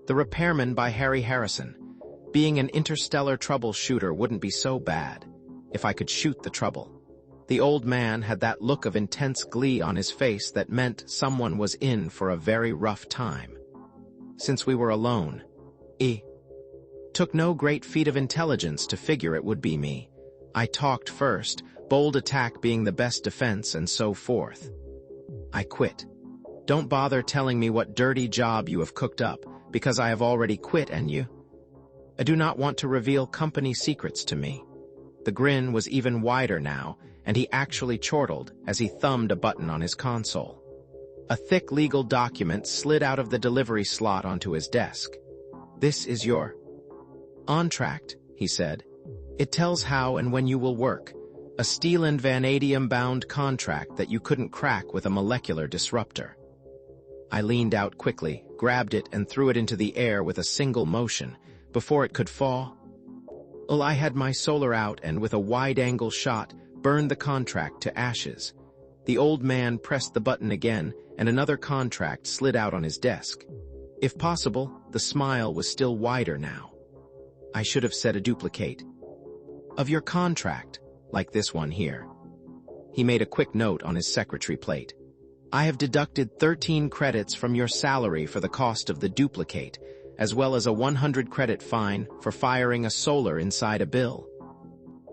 The Repairman by Harry Harrison. Being an interstellar troubleshooter wouldn't be so bad if I could shoot the trouble. The old man had that look of intense glee on his face that meant someone was in for a very rough time. Since we were alone, it took no great feat of intelligence to figure it would be me. I talked first, bold attack being the best defense and so forth. I quit. Don't bother telling me what dirty job you have cooked up, because I have already quit and you. I do not want to reveal company secrets to me. The grin was even wider now, and he actually chortled as he thumbed a button on his console. A thick legal document slid out of the delivery slot onto his desk. "This is your contract," he said. "It tells how and when you will work. A steel and vanadium-bound contract that you couldn't crack with a molecular disruptor." I leaned out quickly, grabbed it, and threw it into the air with a single motion, before it could fall. Well, I had my solar out and, with a wide-angle shot, burned the contract to ashes. The old man pressed the button again, and another contract slid out on his desk. If possible, the smile was still wider now. I should have said a duplicate of your contract, like this one here. He made a quick note on his secretary plate. "I have deducted 13 credits from your salary for the cost of the duplicate, as well as a 100 credit fine for firing a solar inside a bill."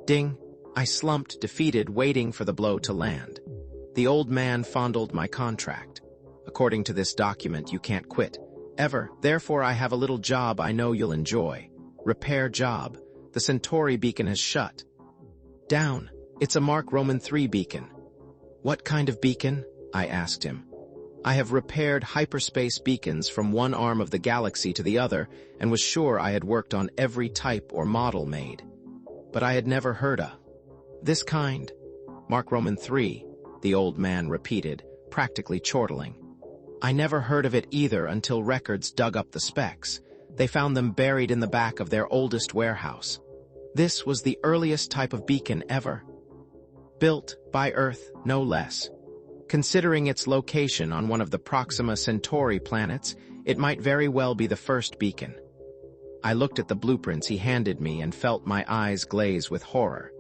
Ding! I slumped, defeated, waiting for the blow to land. The old man fondled my contract. "According to this document, you can't quit. Ever. Therefore, I have a little job I know you'll enjoy. Repair job. The Centauri beacon has shut down. It's a Mark Roman III beacon." "What kind of beacon?" I asked him. I have repaired hyperspace beacons from one arm of the galaxy to the other and was sure I had worked on every type or model made. But I had never heard of this kind. "Mark Roman III, the old man repeated, practically chortling. "I never heard of it either until records dug up the specs. They found them buried in the back of their oldest warehouse. This was the earliest type of beacon ever built by Earth, no less. Considering its location on one of the Proxima Centauri planets, it might very well be the first beacon." I looked at the blueprints he handed me and felt my eyes glaze with horror.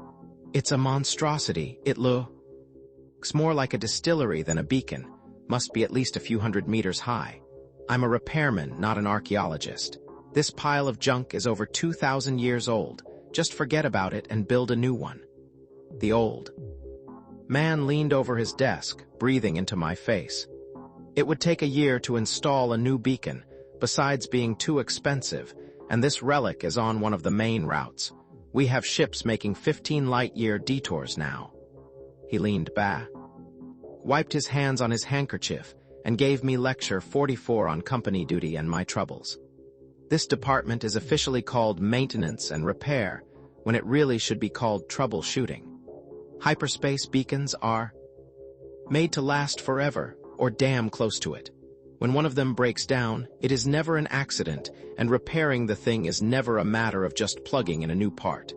"It's a monstrosity. It looks more like a distillery than a beacon. Must be at least a few hundred meters high. I'm a repairman, not an archaeologist. This pile of junk is over 2,000 years old. Just forget about it and build a new one." The old man leaned over his desk, breathing into my face. "It would take a year to install a new beacon, besides being too expensive, and this relic is on one of the main routes. We have ships making 15 light-year detours now." He leaned back, wiped his hands on his handkerchief, and gave me lecture 44 on company duty and my troubles. "This department is officially called maintenance and repair, when it really should be called troubleshooting. Hyperspace beacons are made to last forever, or damn close to it. When one of them breaks down, it is never an accident, and repairing the thing is never a matter of just plugging in a new part."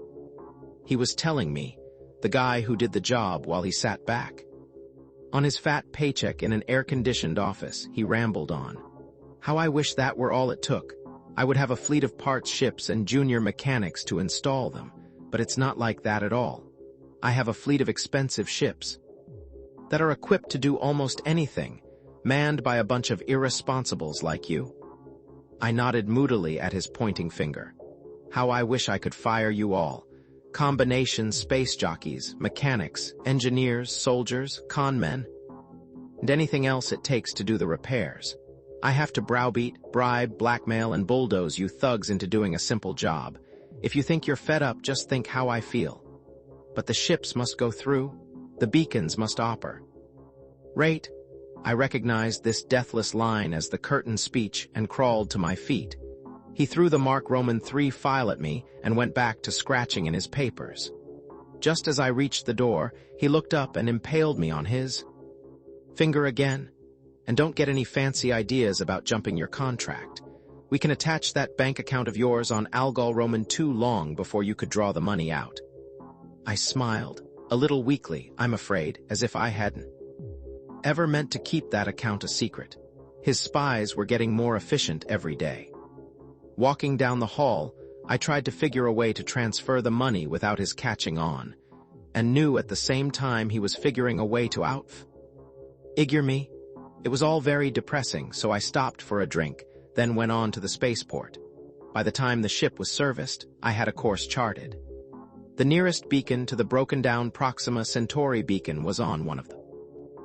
He was telling me, the guy who did the job while he sat back on his fat paycheck in an air-conditioned office, he rambled on. "How I wish that were all it took. I would have a fleet of parts ships and junior mechanics to install them, but it's not like that at all. I have a fleet of expensive ships that are equipped to do almost anything, manned by a bunch of irresponsibles like you." I nodded moodily at his pointing finger. "How I wish I could fire you all. Combination space jockeys, mechanics, engineers, soldiers, con men, and anything else it takes to do the repairs. I have to browbeat, bribe, blackmail, and bulldoze you thugs into doing a simple job. If you think you're fed up, just think how I feel. But the ships must go through. The beacons must operate. Rate." I recognized this deathless line as the curtain speech and crawled to my feet. He threw the Mark Roman III file at me and went back to scratching in his papers. Just as I reached the door, he looked up and impaled me on his finger again. "And don't get any fancy ideas about jumping your contract. We can attach that bank account of yours on Algol Roman II long before you could draw the money out." I smiled, a little weakly, I'm afraid, as if I hadn't ever meant to keep that account a secret. His spies were getting more efficient every day. Walking down the hall, I tried to figure a way to transfer the money without his catching on, and knew at the same time he was figuring a way to Ignore me. It was all very depressing, so I stopped for a drink, then went on to the spaceport. By the time the ship was serviced, I had a course charted. The nearest beacon to the broken-down Proxima Centauri beacon was on one of the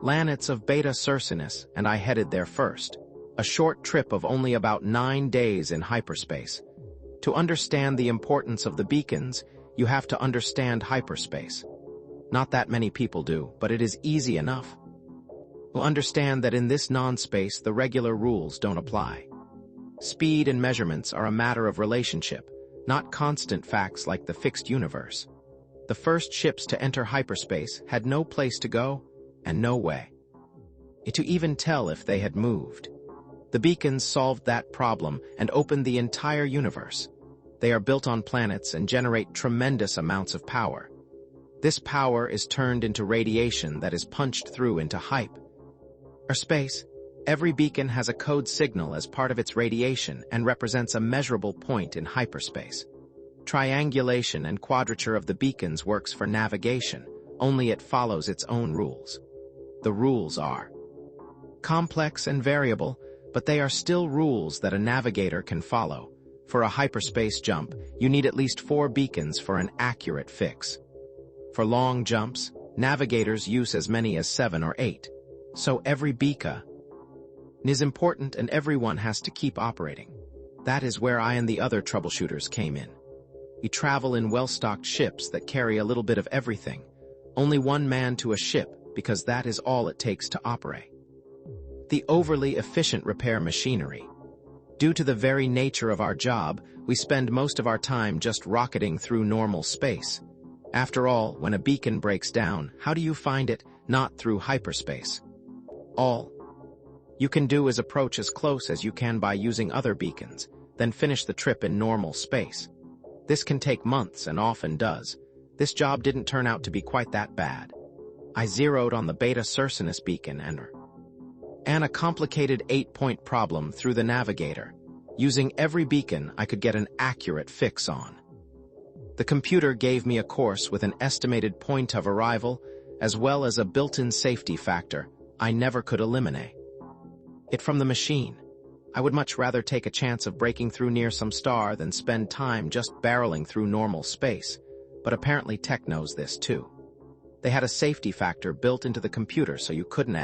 planets of Beta Circinus, and I headed there first. A short trip of only about 9 days in hyperspace. To understand the importance of the beacons, you have to understand hyperspace. Not that many people do, but it is easy enough. You'll understand that in this non-space, the regular rules don't apply. Speed and measurements are a matter of relationship, not constant facts like the fixed universe. The first ships to enter hyperspace had no place to go and no way to even tell if they had moved. The beacons solved that problem and opened the entire universe. They are built on planets and generate tremendous amounts of power. This power is turned into radiation that is punched through into hyperspace. Every beacon has a code signal as part of its radiation and represents a measurable point in hyperspace. Triangulation and quadrature of the beacons works for navigation, only it follows its own rules. The rules are complex and variable, but they are still rules that a navigator can follow. For a hyperspace jump, you need at least 4 beacons for an accurate fix. For long jumps, navigators use as many as 7 or 8. So every beacon is important and everyone has to keep operating. That is where I and the other troubleshooters came in. We travel in well-stocked ships that carry a little bit of everything. Only one man to a ship, because that is all it takes to operate. The overly efficient repair machinery. Due to the very nature of our job, we spend most of our time just rocketing through normal space. After all, when a beacon breaks down, how do you find it? Not through hyperspace. All you can do is approach as close as you can by using other beacons, then finish the trip in normal space. This can take months and often does. This job didn't turn out to be quite that bad. I zeroed on the Beta Circinus beacon and a complicated 8-point problem through the navigator. Using every beacon, I could get an accurate fix on. The computer gave me a course with an estimated point of arrival, as well as a built-in safety factor I never could eliminate it from the machine. I would much rather take a chance of breaking through near some star than spend time just barreling through normal space, but apparently tech knows this too. They had a safety factor built into the computer so you couldn't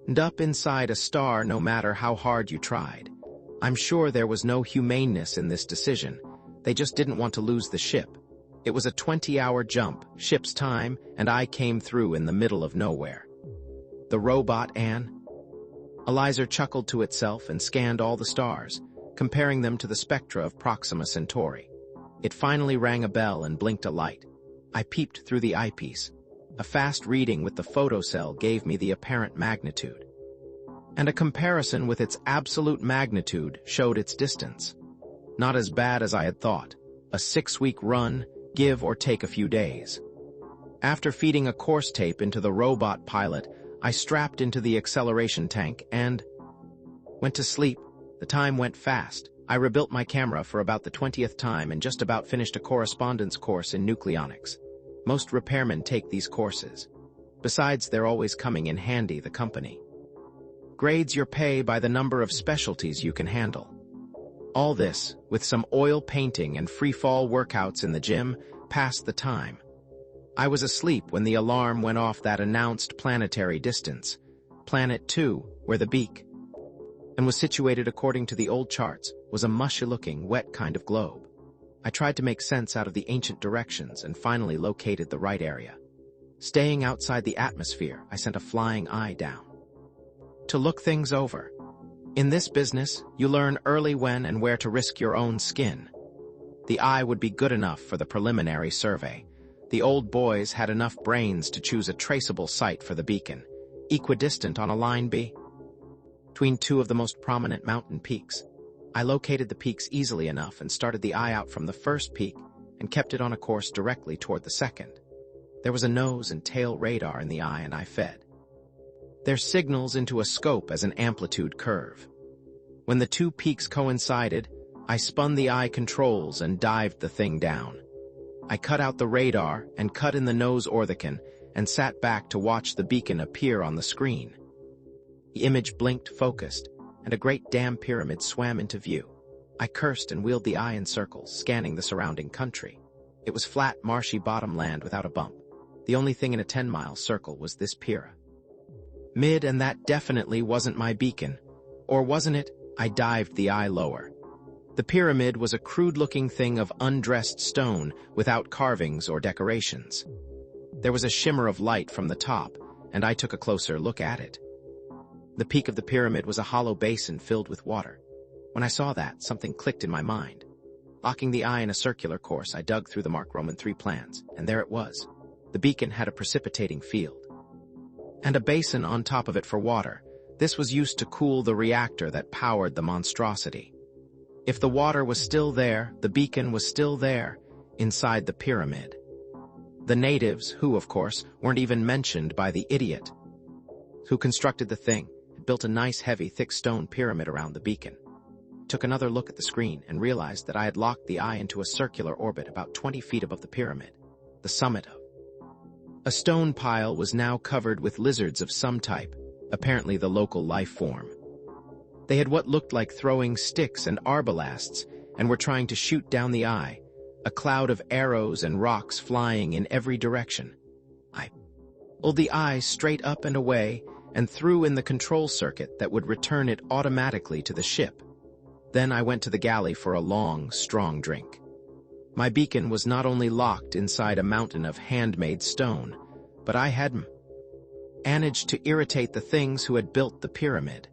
end up inside a star no matter how hard you tried. I'm sure there was no humaneness in this decision. They just didn't want to lose the ship. It was a 20-hour jump, ship's time, and I came through in the middle of nowhere. The robot Analyzer chuckled to itself and scanned all the stars, comparing them to the spectra of Proxima Centauri. It finally rang a bell and blinked a light. I peeped through the eyepiece. A fast reading with the photocell gave me the apparent magnitude, and a comparison with its absolute magnitude showed its distance. Not as bad as I had thought. A 6-week run, give or take a few days. After feeding a course tape into the robot pilot, I strapped into the acceleration tank and went to sleep. The time went fast. I rebuilt my camera for about the 20th time and just about finished a correspondence course in nucleonics. Most repairmen take these courses. Besides, they're always coming in handy. The company grades your pay by the number of specialties you can handle. All this, with some oil painting and free-fall workouts in the gym, passed the time. I was asleep when the alarm went off that announced planetary distance. Planet 2, where the beak and was situated according to the old charts, was a mushy-looking, wet kind of globe. I tried to make sense out of the ancient directions and finally located the right area. Staying outside the atmosphere, I sent a flying eye down to look things over. In this business, you learn early when and where to risk your own skin. The eye would be good enough for the preliminary survey. The old boys had enough brains to choose a traceable site for the beacon, equidistant on a line between 2 of the most prominent mountain peaks. I located the peaks easily enough and started the eye out from the first peak and kept it on a course directly toward the second. There was a nose and tail radar in the eye, and I fed their signals into a scope as an amplitude curve. When the 2 peaks coincided, I spun the eye controls and dived the thing down. I cut out the radar and cut in the nose orthicon and sat back to watch the beacon appear on the screen. The image blinked, focused, and a great damn pyramid swam into view. I cursed and wheeled the eye in circles, scanning the surrounding country. It was flat, marshy bottomland without a bump. The only thing in a 10-mile circle was this pier. And that definitely wasn't my beacon. Or wasn't it? I dived the eye lower. The pyramid was a crude-looking thing of undressed stone without carvings or decorations. There was a shimmer of light from the top, and I took a closer look at it. The peak of the pyramid was a hollow basin filled with water. When I saw that, something clicked in my mind. Locking the eye in a circular course, I dug through the Mark Roman 3 plans, and there it was. The beacon had a precipitating field. And a basin on top of it for water. This was used to cool the reactor that powered the monstrosity. If the water was still there, the beacon was still there, inside the pyramid. The natives, who, of course, weren't even mentioned by the idiot who constructed the thing, had built a nice, heavy, thick stone pyramid around the beacon. Took another look at the screen and realized that I had locked the eye into a circular orbit about 20 feet above the pyramid, the summit of. A stone pile was now covered with lizards of some type, apparently the local life form. They had what looked like throwing sticks and arbalasts and were trying to shoot down the eye, a cloud of arrows and rocks flying in every direction. I pulled the eye straight up and away and threw in the control circuit that would return it automatically to the ship. Then I went to the galley for a long, strong drink. My beacon was not only locked inside a mountain of handmade stone, but I had managed to irritate the things who had built the pyramid.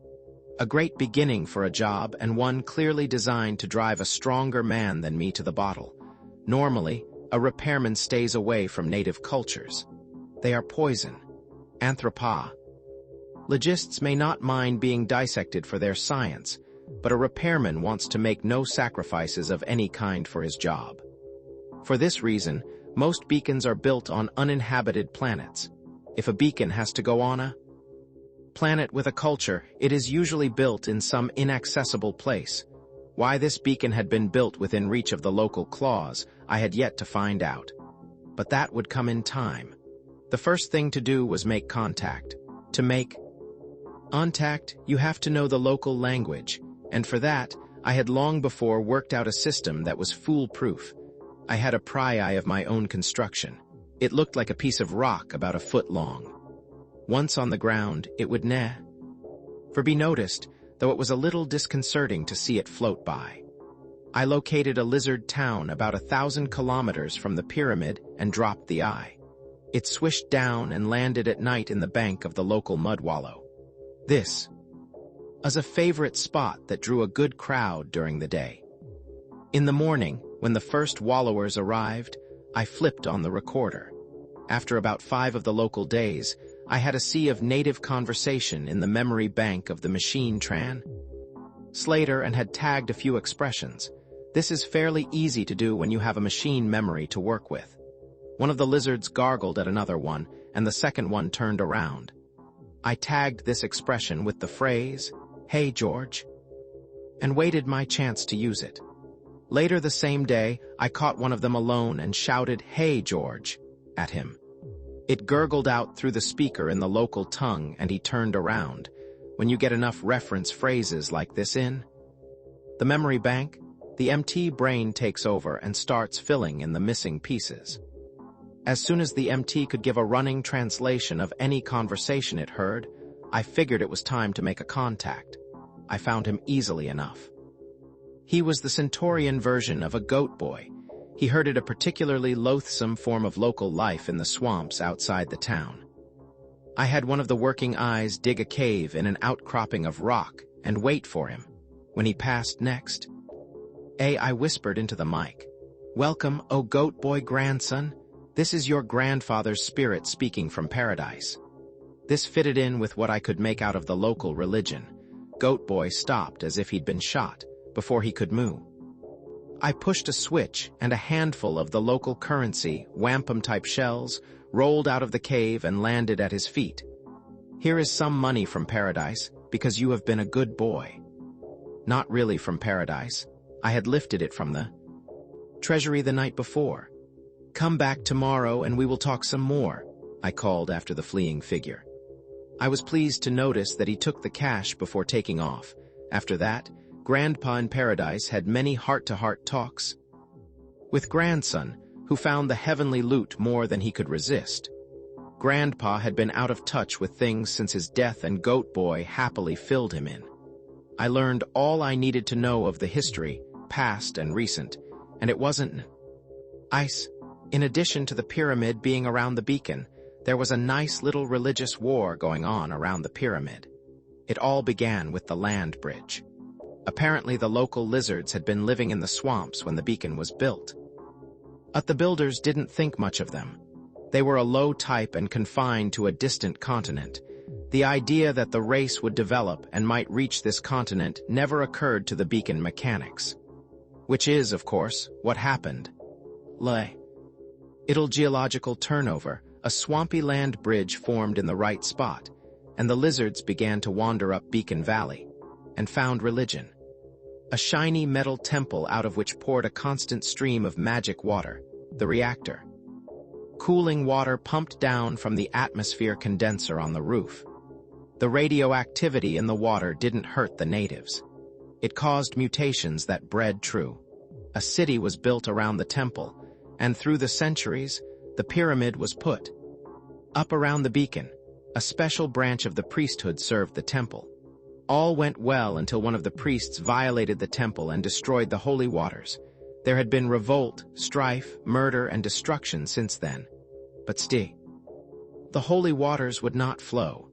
A great beginning for a job, and one clearly designed to drive a stronger man than me to the bottle. Normally, a repairman stays away from native cultures. They are poison. Anthropologists may not mind being dissected for their science, but a repairman wants to make no sacrifices of any kind for his job. For this reason, most beacons are built on uninhabited planets. If a beacon has to go on a planet with a culture, it is usually built in some inaccessible place. Why this beacon had been built within reach of the local claws, I had yet to find out. But that would come in time. The first thing to do was make contact. To make contact, you have to know the local language, and for that, I had long before worked out a system that was foolproof. I had a pry-eye of my own construction. It looked like a piece of rock about a foot long. Once on the ground, it would never be noticed, though it was a little disconcerting to see it float by. I located a lizard town about 1,000 kilometers from the pyramid and dropped the eye. It swished down and landed at night in the bank of the local mud wallow. This was a favorite spot that drew a good crowd during the day. In the morning, when the first wallowers arrived, I flipped on the recorder. After about 5 of the local days, I had a sea of native conversation in the memory bank of the machine translator and had tagged a few expressions. This is fairly easy to do when you have a machine memory to work with. One of the lizards gargled at another one, and the second one turned around. I tagged this expression with the phrase, "Hey, George," and waited my chance to use it. Later the same day, I caught one of them alone and shouted, "Hey, George," at him. It gurgled out through the speaker in the local tongue, and he turned around. When you get enough reference phrases like this in the memory bank, the MT brain takes over and starts filling in the missing pieces. As soon as the MT could give a running translation of any conversation it heard, I figured it was time to make a contact. I found him easily enough. He was the Centaurian version of a goat boy. He herded a particularly loathsome form of local life in the swamps outside the town. I had one of the working eyes dig a cave in an outcropping of rock and wait for him. When he passed next, I whispered into the mic, "Welcome, O goat boy grandson. This is your grandfather's spirit speaking from paradise." This fitted in with what I could make out of the local religion. Goat boy stopped as if he'd been shot before he could moo. I pushed a switch, and a handful of the local currency, wampum-type shells, rolled out of the cave and landed at his feet. "Here is some money from paradise, because you have been a good boy." "Not really from paradise," I had lifted it from the treasury the night before. "Come back tomorrow and we will talk some more," I called after the fleeing figure. I was pleased to notice that he took the cash before taking off. After that, Grandpa in Paradise had many heart-to-heart talks with Grandson, who found the heavenly loot more than he could resist. Grandpa had been out of touch with things since his death, and Goat Boy happily filled him in. I learned all I needed to know of the history, past and recent, and it wasn't ice. In addition to the pyramid being around the beacon, there was a nice little religious war going on around the pyramid. It all began with the land bridge. Apparently the local lizards had been living in the swamps when the beacon was built. But the builders didn't think much of them. They were a low type and confined to a distant continent. The idea that the race would develop and might reach this continent never occurred to the beacon mechanics. Which is, of course, what happened. Little geological turnover, a swampy land bridge formed in the right spot, and the lizards began to wander up Beacon Valley, and found religion. A shiny metal temple out of which poured a constant stream of magic water, the reactor. Cooling water pumped down from the atmosphere condenser on the roof. The radioactivity in the water didn't hurt the natives. It caused mutations that bred true. A city was built around the temple, and through the centuries, the pyramid was put up around the beacon. A special branch of the priesthood served the temple. All went well until one of the priests violated the temple and destroyed the holy waters. There had been revolt, strife, murder, and destruction since then. But still, the holy waters would not flow.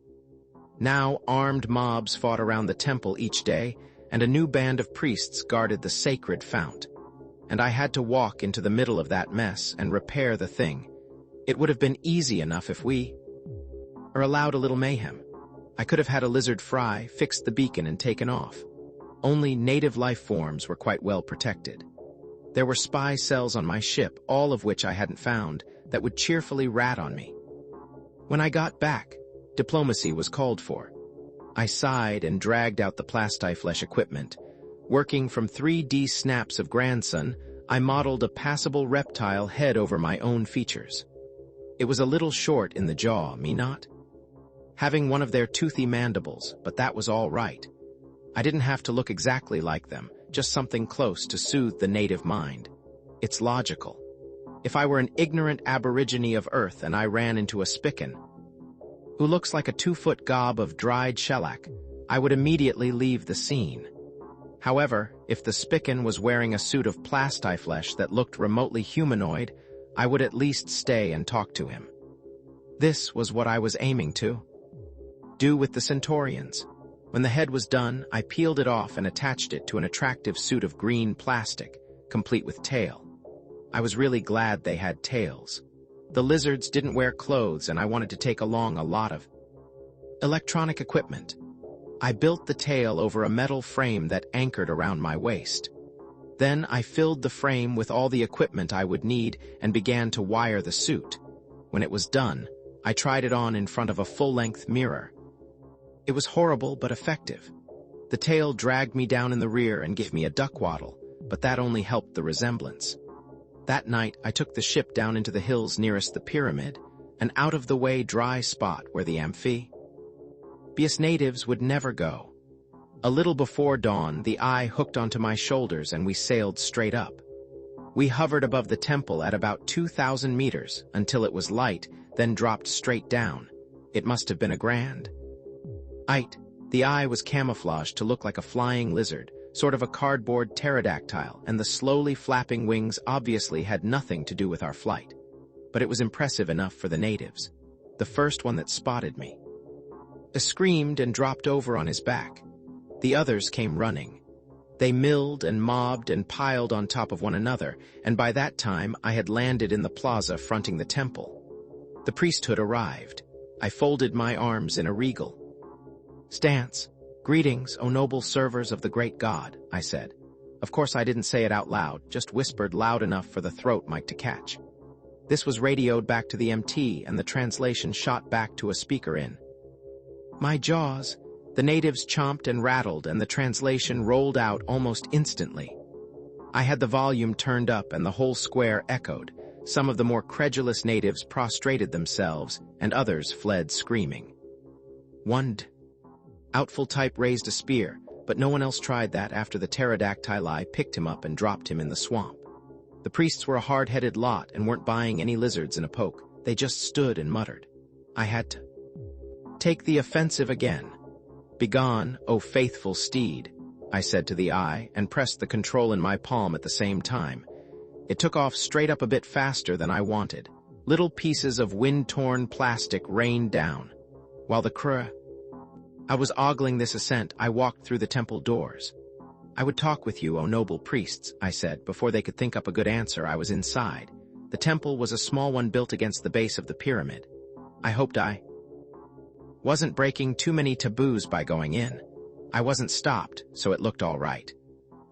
Now armed mobs fought around the temple each day, and a new band of priests guarded the sacred fount. And I had to walk into the middle of that mess and repair the thing. It would have been easy enough if we allowed a little mayhem. I could have had a lizard fry, fixed the beacon, and taken off. Only native life forms were quite well protected. There were spy cells on my ship, all of which I hadn't found, that would cheerfully rat on me. When I got back, diplomacy was called for. I sighed and dragged out the plastiflesh equipment. Working from 3D snaps of Grandson, I modeled a passable reptile head over my own features. It was a little short in the jaw, me not? Having one of their toothy mandibles, but that was all right. I didn't have to look exactly like them, just something close to soothe the native mind. It's logical. If I were an ignorant aborigine of Earth and I ran into a spican, who looks like a 2-foot gob of dried shellac, I would immediately leave the scene. However, if the spican was wearing a suit of plastiflesh that looked remotely humanoid, I would at least stay and talk to him. This was what I was aiming to do with the Centaurians. When the head was done, I peeled it off and attached it to an attractive suit of green plastic, complete with tail. I was really glad they had tails. The lizards didn't wear clothes, and I wanted to take along a lot of electronic equipment. I built the tail over a metal frame that anchored around my waist. Then I filled the frame with all the equipment I would need and began to wire the suit. When it was done, I tried it on in front of a full-length mirror. It was horrible but effective. The tail dragged me down in the rear and gave me a duck waddle, but that only helped the resemblance. That night, I took the ship down into the hills nearest the pyramid, an out-of-the-way dry spot where the amphibious natives would never go. A little before dawn, the eye hooked onto my shoulders and we sailed straight up. We hovered above the temple at about 2,000 meters until it was light, then dropped straight down. It must have been a grand sight. The eye was camouflaged to look like a flying lizard, sort of a cardboard pterodactyl, and the slowly flapping wings obviously had nothing to do with our flight. But it was impressive enough for the natives. The first one that spotted me screamed and dropped over on his back. The others came running. They milled and mobbed and piled on top of one another, and by that time I had landed in the plaza fronting the temple. The priesthood arrived. I folded my arms in a regal stance. "Greetings, O noble servers of the great God," I said. Of course I didn't say it out loud, just whispered loud enough for the throat mic to catch. This was radioed back to the MT, and the translation shot back to a speaker in my jaws. The natives chomped and rattled, and the translation rolled out almost instantly. I had the volume turned up and the whole square echoed. Some of the more credulous natives prostrated themselves, and others fled screaming. One outful type raised a spear, but no one else tried that after the pterodactyli picked him up and dropped him in the swamp. The priests were a hard-headed lot and weren't buying any lizards in a poke. They just stood and muttered. I had to take the offensive again. "Begone, O faithful steed," I said to the eye and pressed the control in my palm at the same time. It took off straight up a bit faster than I wanted. Little pieces of wind-torn plastic rained down. While I was ogling this ascent, I walked through the temple doors. "I would talk with you, O noble priests," I said. Before they could think up a good answer, I was inside. The temple was a small one built against the base of the pyramid. I hoped I wasn't breaking too many taboos by going in. I wasn't stopped, so it looked all right.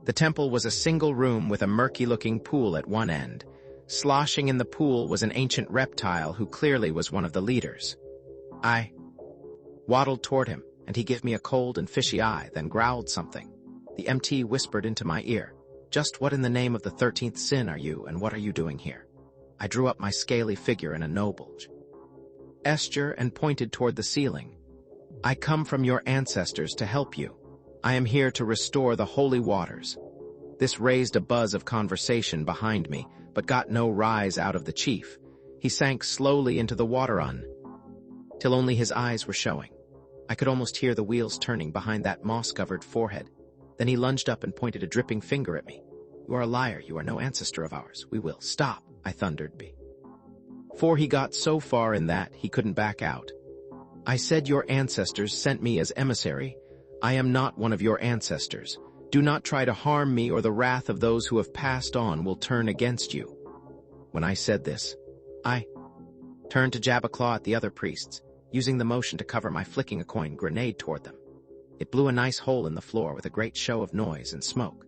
The temple was a single room with a murky-looking pool at one end. Sloshing in the pool was an ancient reptile who clearly was one of the leaders. I waddled toward him, and he gave me a cold and fishy eye, then growled something. The MT whispered into my ear, "Just what in the name of the 13th sin are you, and what are you doing here?" I drew up my scaly figure in a noble gesture and pointed toward the ceiling. "I come from your ancestors to help you. I am here to restore the holy waters." This raised a buzz of conversation behind me, but got no rise out of the chief. He sank slowly into the water till only his eyes were showing. I could almost hear the wheels turning behind that moss-covered forehead. Then he lunged up and pointed a dripping finger at me. "You are a liar. You are no ancestor of ours. We will stop," I thundered. Before he got so far in that, he couldn't back out. "I said your ancestors sent me as emissary. I am not one of your ancestors. Do not try to harm me, or the wrath of those who have passed on will turn against you." When I said this, I turned to jab a claw at the other priests, using the motion to cover my flicking a coin grenade toward them. It blew a nice hole in the floor with a great show of noise and smoke.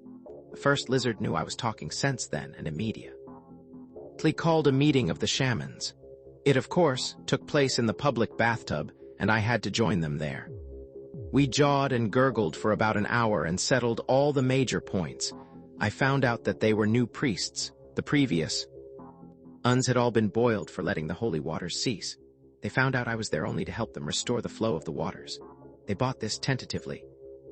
The first lizard knew I was talking sense then and immediately called a meeting of the shamans. It, of course, took place in the public bathtub, and I had to join them there. We jawed and gurgled for about an hour and settled all the major points. I found out that they were new priests. The previous uns had all been boiled for letting the holy waters cease. They found out I was there only to help them restore the flow of the waters. They bought this tentatively,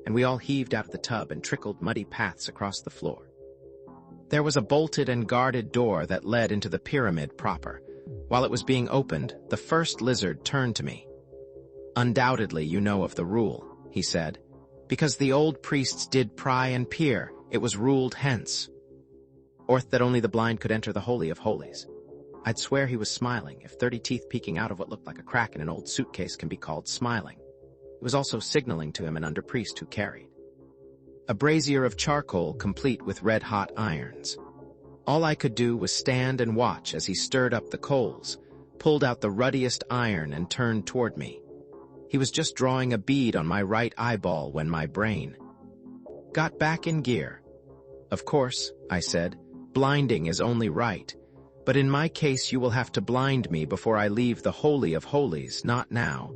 and we all heaved out of the tub and trickled muddy paths across the floor. There was a bolted and guarded door that led into the pyramid proper. While it was being opened, the first lizard turned to me. "Undoubtedly you know of the rule," he said. "Because the old priests did pry and peer, it was ruled hence. Orth that only the blind could enter the Holy of Holies." I'd swear he was smiling, if 30 teeth peeking out of what looked like a crack in an old suitcase can be called smiling. It was also signaling to him an under-priest who carried a brazier of charcoal complete with red-hot irons. All I could do was stand and watch as he stirred up the coals, pulled out the ruddiest iron and turned toward me. He was just drawing a bead on my right eyeball when my brain got back in gear. "Of course," I said, "blinding is only right. But in my case you will have to blind me before I leave the Holy of Holies, not now.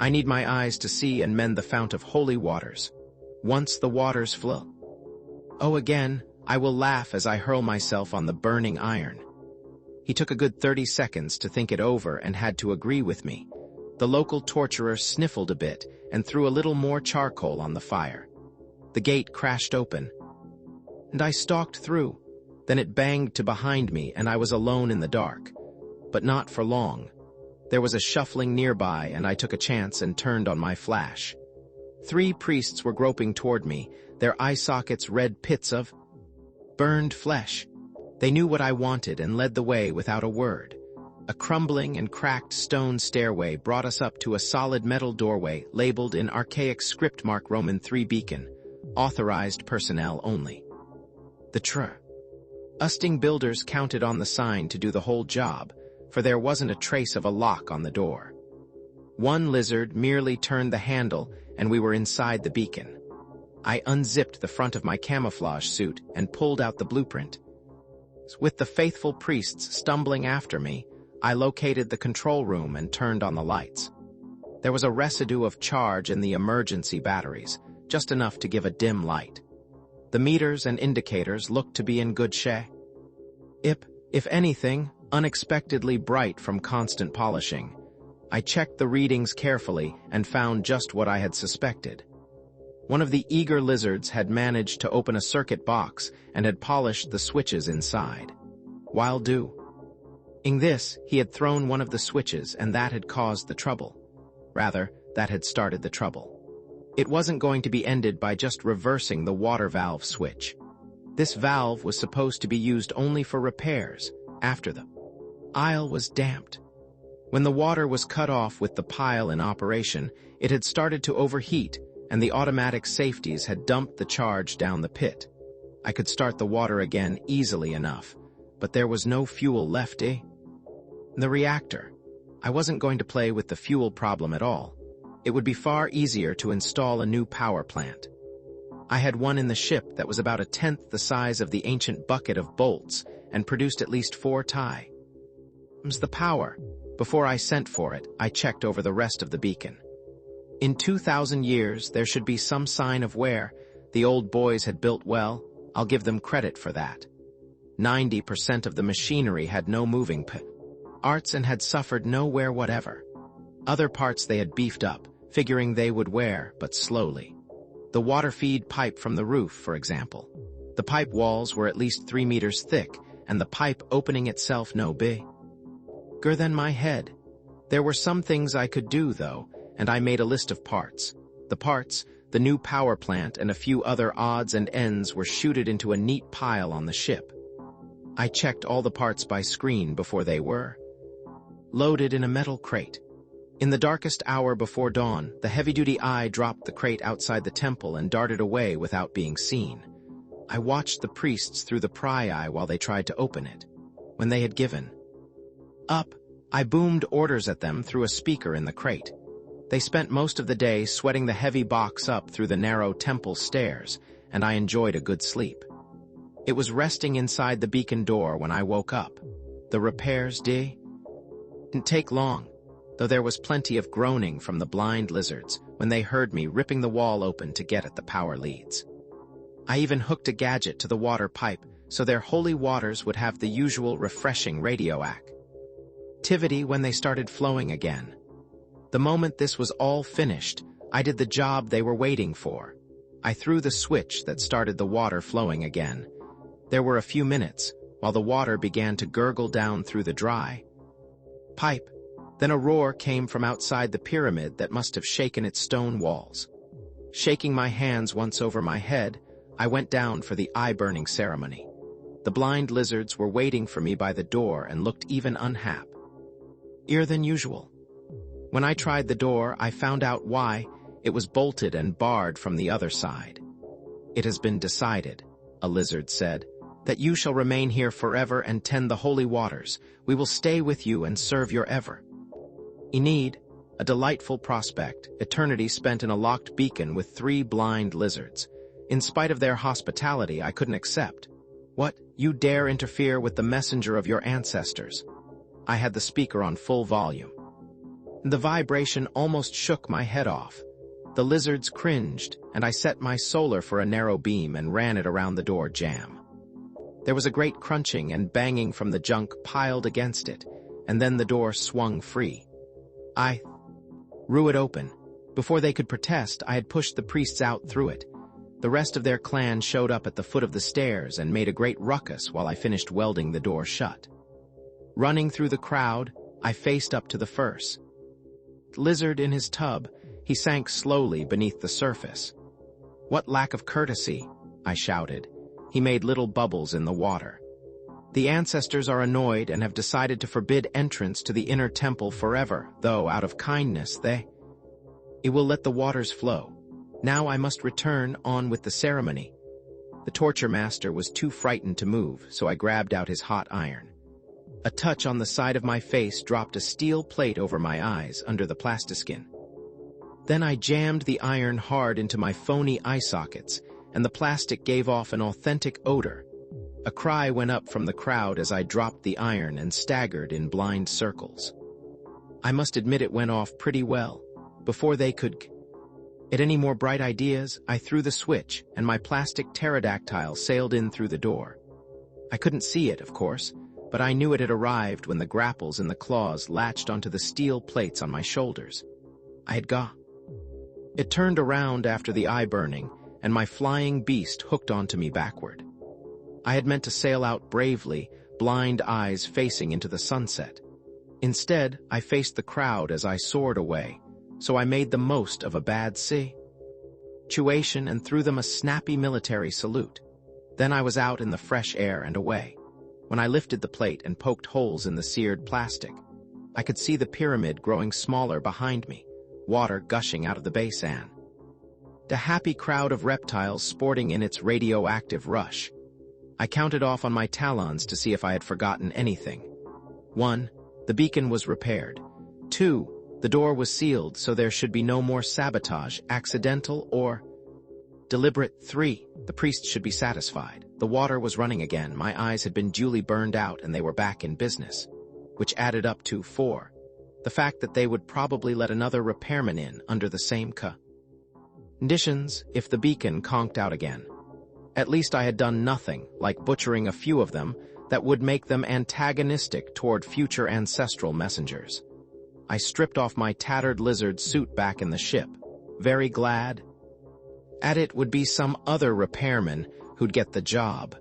I need my eyes to see and mend the fount of holy waters. Once the waters flow. Oh, again, I will laugh as I hurl myself on the burning iron." He took a good 30 seconds to think it over and had to agree with me. The local torturer sniffled a bit and threw a little more charcoal on the fire. The gate crashed open, and I stalked through. Then it banged to behind me, and I was alone in the dark. But not for long. There was a shuffling nearby, and I took a chance and turned on my flash. 3 priests were groping toward me, their eye sockets red pits of burned flesh. They knew what I wanted and led the way without a word. A crumbling and cracked stone stairway brought us up to a solid metal doorway labeled in archaic script mark Roman 3 beacon, authorized personnel only. The trusting builders counted on the sign to do the whole job, for there wasn't a trace of a lock on the door. One lizard merely turned the handle, and we were inside the beacon. I unzipped the front of my camouflage suit and pulled out the blueprint. With the faithful priests stumbling after me, I located the control room and turned on the lights. There was a residue of charge in the emergency batteries, just enough to give a dim light. The meters and indicators looked to be in good shape. If anything, unexpectedly bright from constant polishing. I checked the readings carefully and found just what I had suspected. One of the eager lizards had managed to open a circuit box and had polished the switches inside. While doing this, he had thrown one of the switches, and that had caused the trouble. Rather, that had started the trouble. It wasn't going to be ended by just reversing the water valve switch. This valve was supposed to be used only for repairs after the aisle was damped. When the water was cut off with the pile in operation, it had started to overheat, and the automatic safeties had dumped the charge down the pit. I could start the water again easily enough, but there was no fuel left, The reactor. I wasn't going to play with the fuel problem at all. It would be far easier to install a new power plant. I had one in the ship that was about 1/10 the size of the ancient bucket of bolts and produced at least 4 times the power. Before I sent for it, I checked over the rest of the beacon. In 2,000 years, there should be some sign of wear. The old boys had built well. I'll give them credit for that. 90% of the machinery had no moving parts and had suffered no wear whatever. Other parts they had beefed up, figuring they would wear, but slowly. The water feed pipe from the roof, for example. The pipe walls were at least 3 meters thick, and the pipe opening itself no bigger than my head. There were some things I could do, though, and I made a list of parts. The parts, the new power plant, and a few other odds and ends were chuted into a neat pile on the ship. I checked all the parts by screen before they were loaded in a metal crate. In the darkest hour before dawn, the heavy-duty eye dropped the crate outside the temple and darted away without being seen. I watched the priests through the pry eye while they tried to open it. When they had given up, I boomed orders at them through a speaker in the crate. They spent most of the day sweating the heavy box up through the narrow temple stairs, and I enjoyed a good sleep. It was resting inside the beacon door when I woke up. The repairs didn't take long, though there was plenty of groaning from the blind lizards when they heard me ripping the wall open to get at the power leads. I even hooked a gadget to the water pipe so their holy waters would have the usual refreshing radioactivity when they started flowing again. The moment this was all finished, I did the job they were waiting for. I threw the switch that started the water flowing again. There were a few minutes while the water began to gurgle down through the dry pipe. Then a roar came from outside the pyramid that must have shaken its stone walls. Shaking my hands once over my head, I went down for the eye-burning ceremony. The blind lizards were waiting for me by the door and looked even unhappier than usual. When I tried the door, I found out why. It was bolted and barred from the other side. "It has been decided," a lizard said, "that you shall remain here forever and tend the holy waters. We will stay with you and serve your ever. Enid, a delightful prospect, eternity spent in a locked beacon with 3 blind lizards. In spite of their hospitality, I couldn't accept. What, you dare interfere with the messenger of your ancestors? I had the speaker on full volume. The vibration almost shook my head off. The lizards cringed, and I set my solar for a narrow beam and ran it around the door jamb. There was a great crunching and banging from the junk piled against it, and then the door swung free. I threw it open. Before they could protest, I had pushed the priests out through it. The rest of their clan showed up at the foot of the stairs and made a great ruckus while I finished welding the door shut. Running through the crowd, I faced up to the first lizard in his tub. He sank slowly beneath the surface. "What lack of courtesy," I shouted. He made little bubbles in the water. "The ancestors are annoyed and have decided to forbid entrance to the inner temple forever, though out of kindness it will let the waters flow. Now I must return on with the ceremony." The torture master was too frightened to move, so I grabbed out his hot iron. A touch on the side of my face dropped a steel plate over my eyes under the plastiskin. Then I jammed the iron hard into my phony eye sockets, and the plastic gave off an authentic odor. A cry went up from the crowd as I dropped the iron and staggered in blind circles. I must admit it went off pretty well. Before they could At any more bright ideas, I threw the switch, and my plastic pterodactyl sailed in through the door. I couldn't see it, of course, but I knew it had arrived when the grapples in the claws latched onto the steel plates on my shoulders. I had got. It turned around after the eye burning, and my flying beast hooked onto me backward. I had meant to sail out bravely, blind eyes facing into the sunset. Instead, I faced the crowd as I soared away, so I made the most of a bad situation and threw them a snappy military salute. Then I was out in the fresh air and away. When I lifted the plate and poked holes in the seared plastic, I could see the pyramid growing smaller behind me, water gushing out of the base and a happy crowd of reptiles sporting in its radioactive rush. I counted off on my talons to see if I had forgotten anything. 1. The beacon was repaired. 2. The door was sealed, so there should be no more sabotage, accidental or deliberate. 3. The priest should be satisfied. The water was running again, my eyes had been duly burned out, and they were back in business. Which added up to 4. The fact that they would probably let another repairman in under the same conditions if the beacon conked out again. At least I had done nothing, like butchering a few of them, that would make them antagonistic toward future ancestral messengers. I stripped off my tattered lizard suit back in the ship, very glad at it would be some other repairman who'd get the job.